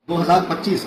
2025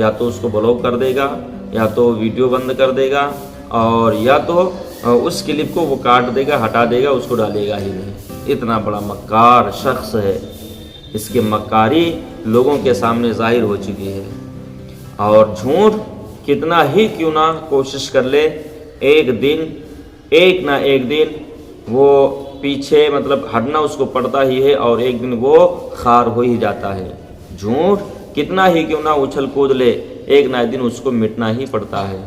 یا تو اس کو بلاک کر دے گا، یا تو ویڈیو بند کر دے گا، اور یا تو اس کلپ کو وہ کاٹ دے گا، ہٹا دے گا، اس کو ڈالے گا ہی نہیں۔ اتنا بڑا مکار شخص ہے، اس کی مکاری لوگوں کے سامنے ظاہر ہو چکی ہے۔ اور جھوٹ کتنا ہی کیوں نہ کوشش کر لے، ایک نہ ایک دن وہ پیچھے مطلب ہٹنا اس کو پڑتا ہی ہے، اور ایک دن وہ خار ہو ہی جاتا ہے۔ جھوٹ کتنا ہی کیوں نہ اچھل کود لے، ایک نہ ایک دن اس کو مٹنا ہی پڑتا ہے۔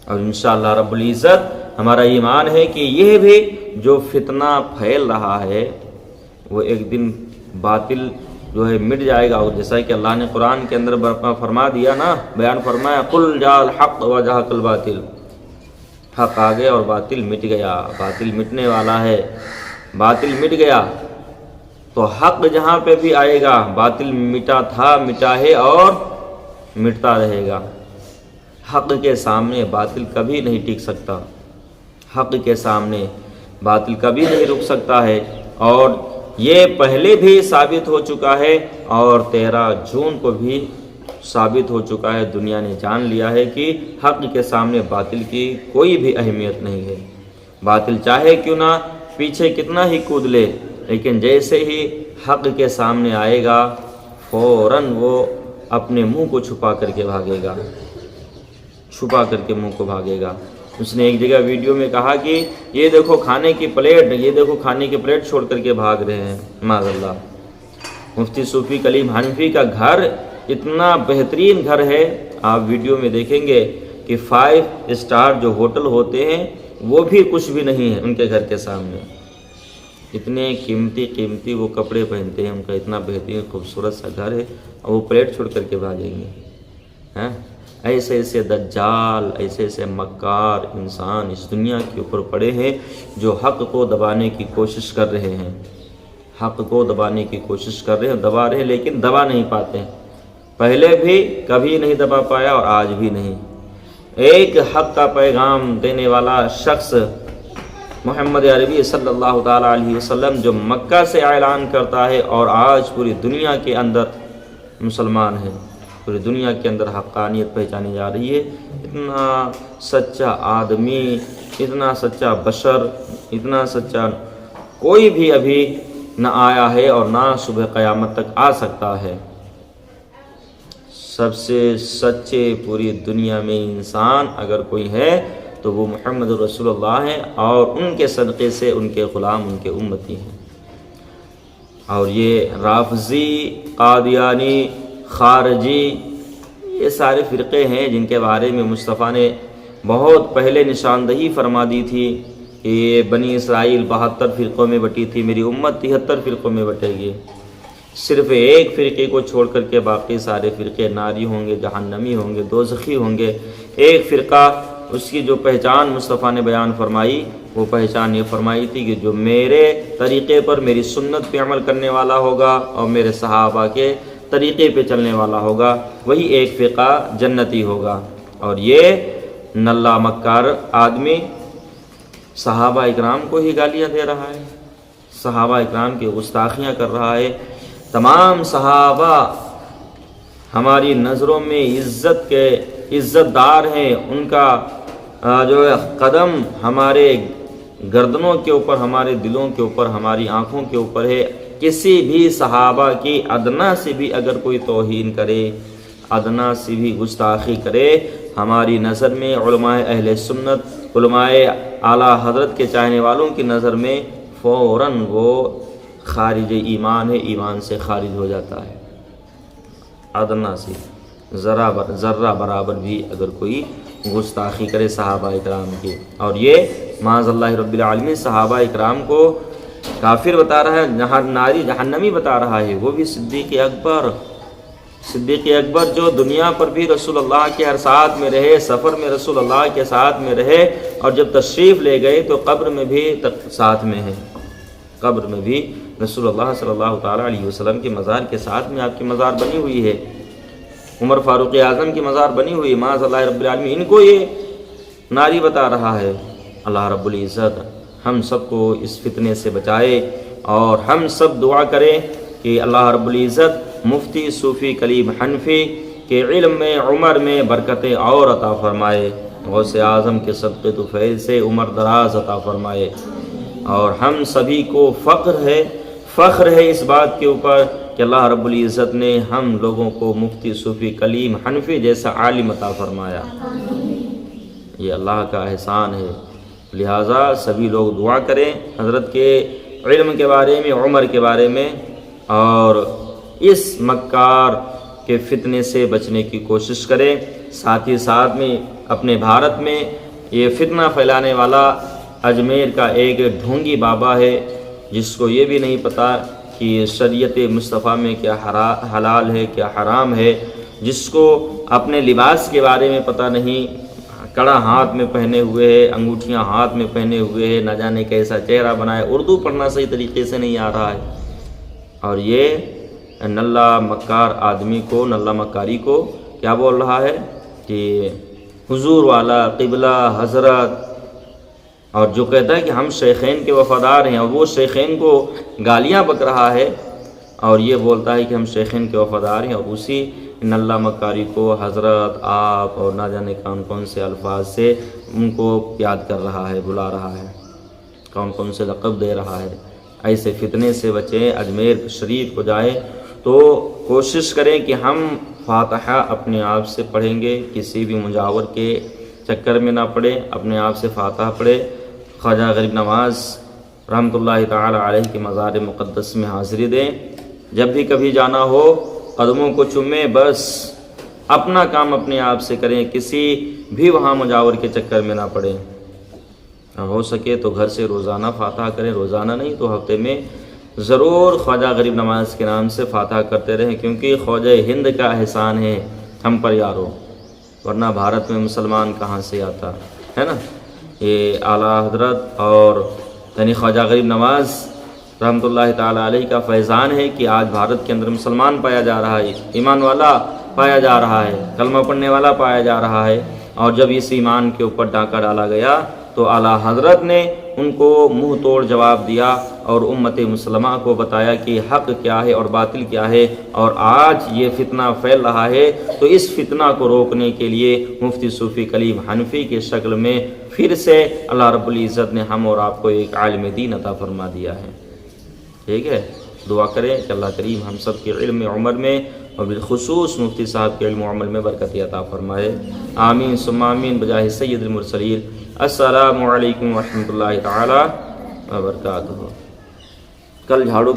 اور انشاءاللہ رب العزت ہمارا ایمان ہے کہ یہ بھی جو فتنہ پھیل رہا ہے وہ ایک دن باطل جو ہے مٹ جائے گا، اور جیسا کہ اللہ نے قرآن کے اندر فرما دیا نا، بیان فرمایا قل جاء الحق وزهق الباطل، حق آ گیا اور باطل مٹ گیا۔ باطل مٹنے والا ہے، باطل مٹ گیا تو حق جہاں پہ بھی آئے گا، باطل مٹا تھا، مٹا ہے اور مٹتا رہے گا۔ حق کے سامنے باطل کبھی نہیں ٹک سکتا، حق کے سامنے باطل کبھی نہیں رک سکتا ہے، اور یہ پہلے بھی ثابت ہو چکا ہے، اور 13 جون کو بھی ثابت ہو چکا ہے۔ دنیا نے جان لیا ہے کہ حق کے سامنے باطل کی کوئی بھی اہمیت نہیں ہے۔ باطل چاہے کیوں نہ پیچھے کتنا ہی کود لے، لیکن جیسے ہی حق کے سامنے آئے گا فوراً وہ اپنے منہ کو چھپا کر کے بھاگے گا، چھپا کر کے منہ کو بھاگے گا۔ اس نے ایک جگہ ویڈیو میں کہا کہ یہ دیکھو کھانے کی پلیٹ، یہ دیکھو کھانے کی پلیٹ چھوڑ کر کے بھاگ رہے ہیں، معاذ اللہ۔ مفتی صوفی کلیم حنفی کا گھر اتنا بہترین گھر ہے، آپ ویڈیو میں دیکھیں گے کہ 5 اسٹار جو ہوٹل ہوتے ہیں وہ بھی کچھ بھی نہیں ہے ان کے گھر کے سامنے۔ اتنے قیمتی وہ کپڑے پہنتے ہیں، ان کا اتنا بہترین خوبصورت سا گھر ہے، اور وہ پلیٹ چھوڑ کر کے بھاگیں گے۔ ایسے ایسے دجال، ایسے ایسے مکار انسان اس دنیا کے اوپر پڑے ہیں جو حق کو دبانے کی کوشش کر رہے ہیں، حق کو دبانے کی کوشش کر رہے ہیں، دبا رہے ہیں لیکن دبا نہیں پاتے ہیں۔ پہلے بھی کبھی نہیں دبا پایا اور آج بھی نہیں۔ ایک حق کا پیغام دینے والا شخص محمد عربی صلی اللہ تعالیٰ علیہ وسلم جو مکہ سے اعلان کرتا ہے اور آج پوری دنیا کے اندر مسلمان ہیں، پوری دنیا کے اندر حقانیت پہچانی جا رہی ہے۔ اتنا سچا آدمی، اتنا سچا بشر، اتنا سچا کوئی بھی ابھی نہ آیا ہے اور نہ صبح قیامت تک آ سکتا ہے۔ سب سے سچے پوری دنیا میں انسان اگر کوئی ہے تو وہ محمد رسول اللہ ہیں، اور ان کے صدقے سے ان کے غلام، ان کے امتی ہیں۔ اور یہ رافضی، قادیانی، خارجی، یہ سارے فرقے ہیں جن کے بارے میں مصطفیٰ نے بہت پہلے نشاندہی فرما دی تھی کہ یہ بنی اسرائیل 72 فرقوں میں بٹی تھی، میری امت 73 فرقوں میں بٹے گی۔ صرف ایک فرقے کو چھوڑ کر کے باقی سارے فرقے ناری ہوں گے، جہنمی ہوں گے، دوزخی ہوں گے۔ ایک فرقہ، اس کی جو پہچان مصطفیٰ نے بیان فرمائی، وہ پہچان یہ فرمائی تھی کہ جو میرے طریقے پر، میری سنت پہ عمل کرنے والا ہوگا اور میرے صحابہ کے طریقے پہ چلنے والا ہوگا، وہی ایک فرقہ جنتی ہوگا۔ اور یہ نلا مکار آدمی صحابہ اکرام کو ہی گالیاں دے رہا ہے، صحابہ اکرام کی گستاخیاں کر رہا ہے۔ تمام صحابہ ہماری نظروں میں عزت دار ہیں، ان کا جو ہے قدم ہمارے گردنوں کے اوپر، ہمارے دلوں کے اوپر، ہماری آنکھوں کے اوپر ہے۔ کسی بھی صحابہ کی ادنا سے بھی اگر کوئی توہین کرے، ادنا سے بھی گستاخی کرے، ہماری نظر میں، علماء اہل سنت، علماء اعلیٰ حضرت کے چاہنے والوں کی نظر میں فوراً وہ خارج ایمان ہے، ایمان سے خارج ہو جاتا ہے۔ ادنا سے ذرہ برابر بھی اگر کوئی گستاخی کرے صحابہ اکرام کی، اور یہ معاذ اللہ رب العالمین صحابہ اکرام کو کافر بتا رہا ہے، ناری جہنمی بتا رہا ہے۔ وہ بھی صدیق اکبر جو دنیا پر بھی رسول اللہ کے ہر ساتھ میں رہے، سفر میں رسول اللہ کے ساتھ میں رہے، اور جب تشریف لے گئے تو قبر میں بھی ساتھ میں ہیں، قبر میں بھی رسول اللہ صلی اللہ تعالیٰ علیہ وسلم کے مزار کے ساتھ میں آپ کی مزار بنی ہوئی ہے، عمر فاروق اعظم کی مزار بنی ہوئی، معاذ اللہ رب العالمین ان کو یہ ناری بتا رہا ہے۔ اللہ رب العزت ہم سب کو اس فتنے سے بچائے، اور ہم سب دعا کریں کہ اللہ رب العزت مفتی صوفی کلیم حنفی کہ علم میں عمر میں برکتیں اور عطا فرمائے، غوث اعظم کے صدقے تو فیض سے عمر دراز عطا فرمائے۔ اور ہم سبھی کو فخر ہے اس بات کے اوپر کہ اللہ رب العزت نے ہم لوگوں کو مفتی صوفی کلیم حنفی جیسا عالم عطا فرمایا، یہ اللہ کا احسان ہے۔ لہٰذا سبھی لوگ دعا کریں حضرت کے علم کے بارے میں، عمر کے بارے میں، اور اس مکار کے فتنے سے بچنے کی کوشش کریں۔ ساتھ ہی ساتھ میں اپنے بھارت میں یہ فتنہ پھیلانے والا اجمیر کا ایک ڈھونگی بابا ہے، جس کو یہ بھی نہیں پتہ کہ شریعت مصطفیٰ میں کیا حلال ہے کیا حرام ہے، جس کو اپنے لباس کے بارے میں پتہ نہیں، کڑا ہاتھ میں پہنے ہوئے ہے، انگوٹھیاں ہاتھ میں پہنے ہوئے ہے، نہ جانے کیسا چہرہ بنائے، اردو پڑھنا صحیح طریقے سے نہیں آ رہا ہے، اور یہ نلہ مکار آدمی کو، نلہ مکاری کو کیا بول رہا ہے کہ حضور والا، قبلہ، حضرت، اور جو کہتا ہے کہ ہم شیخین کے وفادار ہیں، اور وہ شیخین کو گالیاں بک رہا ہے اور یہ بولتا ہے کہ ہم شیخین کے وفادار ہیں، اور اسی نلہ مکاری کو حضرت، آپ اور نہ جانے کون سے الفاظ سے ان کو یاد کر رہا ہے، بلا رہا ہے، کون سے لقب دے رہا ہے۔ ایسے فتنے سے بچیں۔ اجمیر شریف کو جائیں تو کوشش کریں کہ ہم فاتحہ اپنے آپ سے پڑھیں گے، کسی بھی مجاور کے چکر میں نہ پڑے، اپنے آپ سے فاتحہ پڑھے۔ خواجہ غریب نواز رحمۃ اللہ تعالی علیہ کے مزار مقدس میں حاضری دیں۔ جب بھی کبھی جانا ہو قدموں کو چومیں، بس اپنا کام اپنے آپ سے کریں، کسی بھی وہاں مجاور کے چکر میں نہ پڑیں۔ ہو سکے تو گھر سے روزانہ فاتحہ کریں، روزانہ نہیں تو ہفتے میں ضرور خواجہ غریب نواز کے نام سے فاتحہ کرتے رہیں، کیونکہ خواجہ ہند کا احسان ہے ہم پر یارو، ورنہ بھارت میں مسلمان کہاں سے آتا ہے نا۔ یہ اعلیٰ حضرت اور یعنی خواجہ غریب نواز رحمۃ اللہ تعالی علیہ کا فیضان ہے کہ آج بھارت کے اندر مسلمان پایا جا رہا ہے، ایمان والا پایا جا رہا ہے، کلمہ پڑھنے والا پایا جا رہا ہے۔ اور جب اس ایمان کے اوپر ڈاکہ ڈالا گیا تو اعلیٰ حضرت نے ان کو منہ توڑ جواب دیا اور امت مسلمہ کو بتایا کہ حق کیا ہے اور باطل کیا ہے، اور آج یہ فتنہ پھیل رہا ہے تو اس فتنہ کو روکنے کے لیے مفتی صوفی کلیم حنفی کی شکل میں پھر سے اللہ رب العزت نے ہم اور آپ کو ایک عالم دین عطا فرما دیا ہے۔ ٹھیک ہے، دعا کریں کہ اللہ کریم ہم سب کے علم عمر میں اور بالخصوص مفتی صاحب کے علم و عمل میں برکت عطا فرمائے، آمین ثم آمین بجاہ سید المرسلین۔ السلام علیکم ورحمۃ اللہ تعالی وبرکاتہ۔ کل جھاڑو